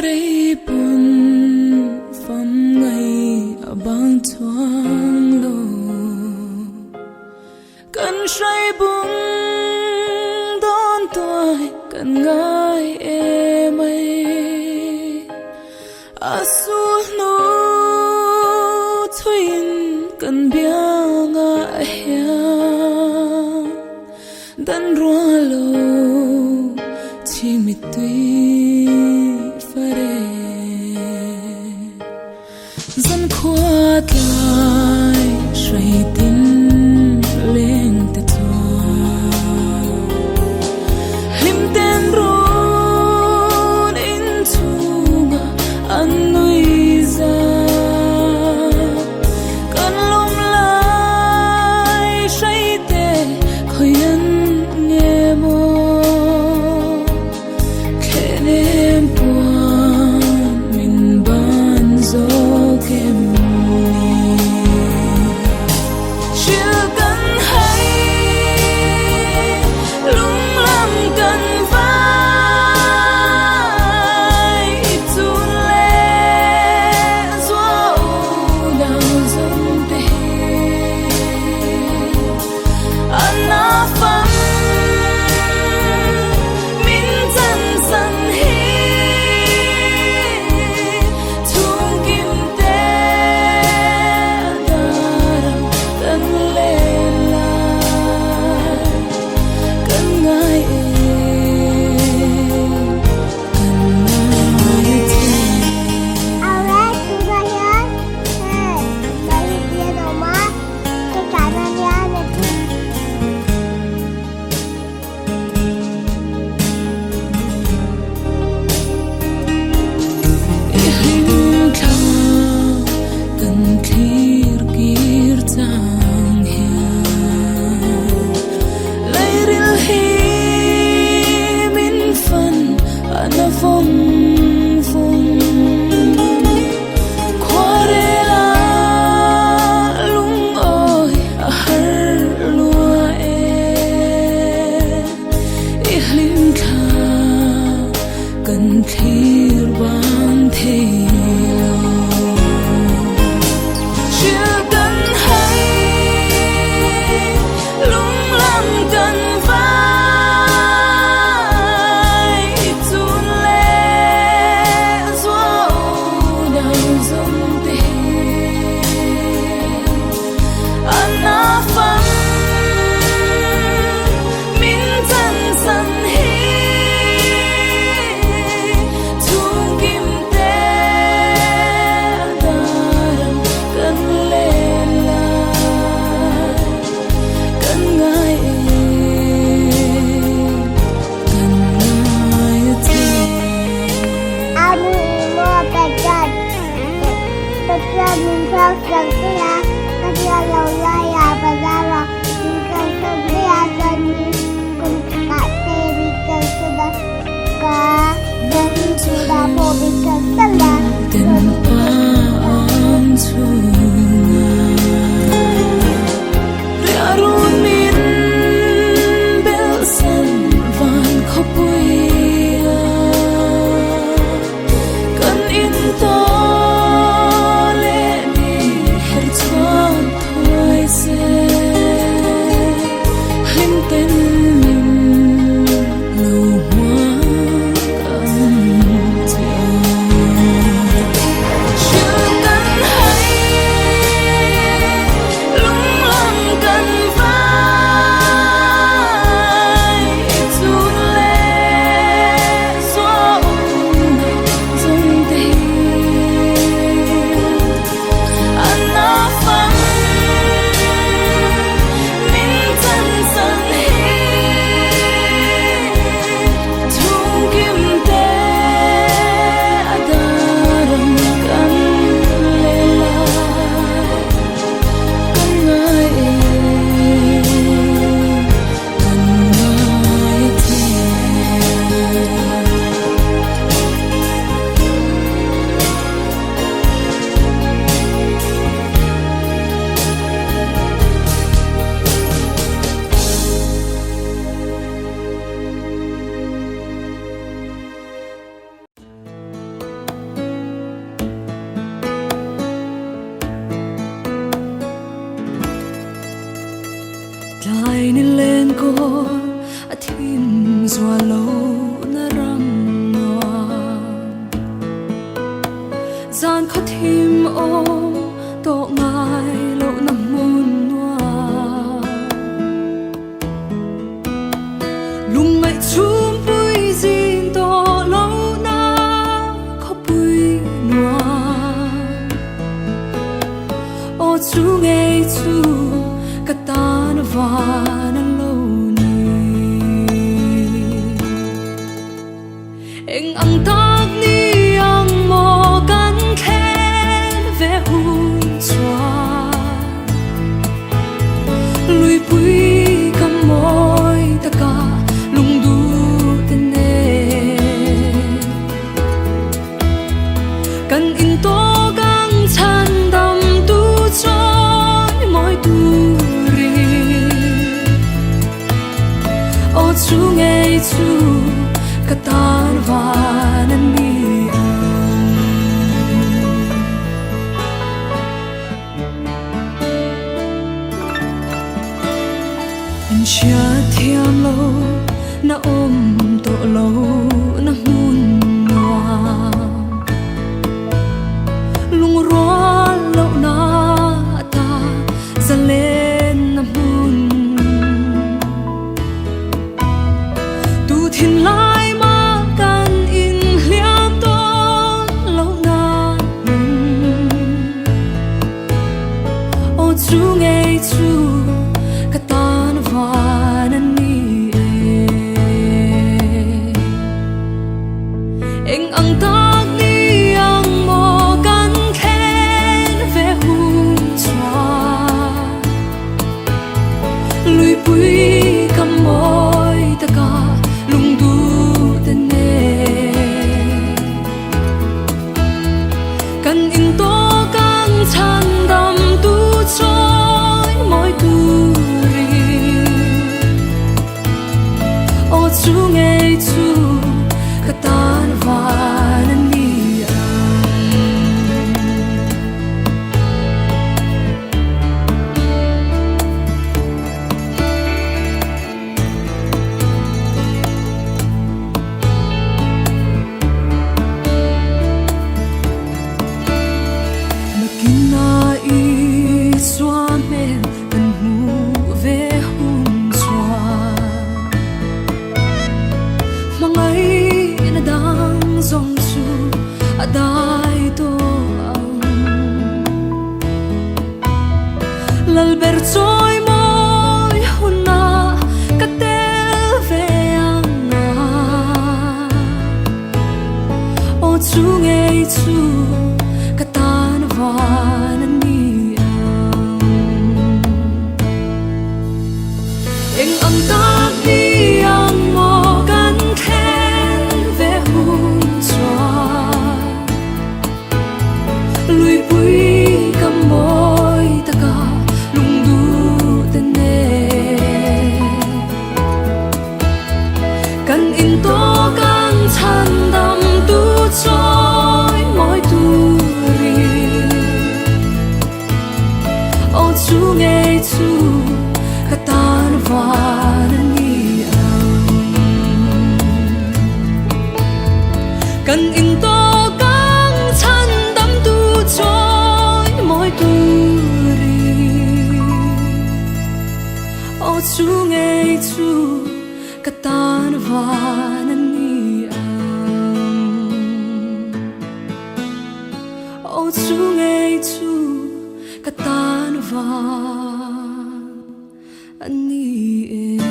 đây buồn phẩm ngày ở bang thoáng lô cần say bùng đón tôi cần ngài em ấy su nu thuyền cần bia ngã hea dan rua lô chỉ mi tuy phare dân khuất lại suy tin lên từ lim tên run in thunga an nuôi ra cần lom lại say tê khơi ăn nghe mơ khe đêm buồn mình ban gió kem chưa cần hay lung lam cần vai tuôn lệ gió đào dâng tê anh na phăng min chân sân hi thung kim tê daram cần lên lại cần ngài em cần ngài thêm Ahora tú vayas, estoy viendo más que cada día de ti. Ihlim tha cần khir kir tang hia leiril hi min fan ana phong phong kwarela lung oi a har lua e ihlim tha cần khir ban thế lo chưa cần hay lung lam cần vai tuôn lệ gió đào dâng tê anh na phăng min chân sân hi thung kim tê daram cần lên lại cần ngài em cần ngài thêm Anu mo pegan, pegan minta setia, setia laula ya bazara, minta setia dani, kunta tebi sudah ka, dan sudah pobi kesala. tình pa om thunga riarun min bel san van khopuia kan in to le ni her chuan thoi se lim ten min lo hoa kan tia chưa cần hay lung lam cần vai tuôn lệ gió đào dâng tê anh na phăng min chân sân hi lên cô thìm dọa lâu na răng noa gian khó thìm ô tổ ngài lâu nằm muôn noa lung ngại chung bùi gìn tổ lâu na khó bùi noa ô chú nghe chú kata na van alone eng ang tag ni ang mo kan khen ve hun chua lui pui kam moi ta ka lung du tene kan in to gang chan dam tu choi moi tu chú nghe chú katan van ni anh chia thiam lâu na ôm tổ lâu na mun noa lung roa lâu na ta za lên na mun thiên lai mà can in liam to lâu na ô chú nghe chú katan van ni eng ang tag ni ang mo kan khen ve hun chua lui pui kam moi ta ka lung du tene kan in to kang chan dam tu choi moi tu ri ô chú nghe chú katan van ni na i xóa men cần mu về hùng xóa mà ngày na đang dòng chu ở đại tô lal ber trôi môi hôn na cắt té về ang ô chú nghe chú katan van ni eng ang tag ni ang mo kan khen ve hun chua lui pui kam moi ta ka lung du tene kan in to kan chan dam tu choi moi tu chú nghe chú katan van ni kan in to kang chan dam tu choi moi tu ri ô chú nghe chú katan van ni ô chú nghe chú katan van ni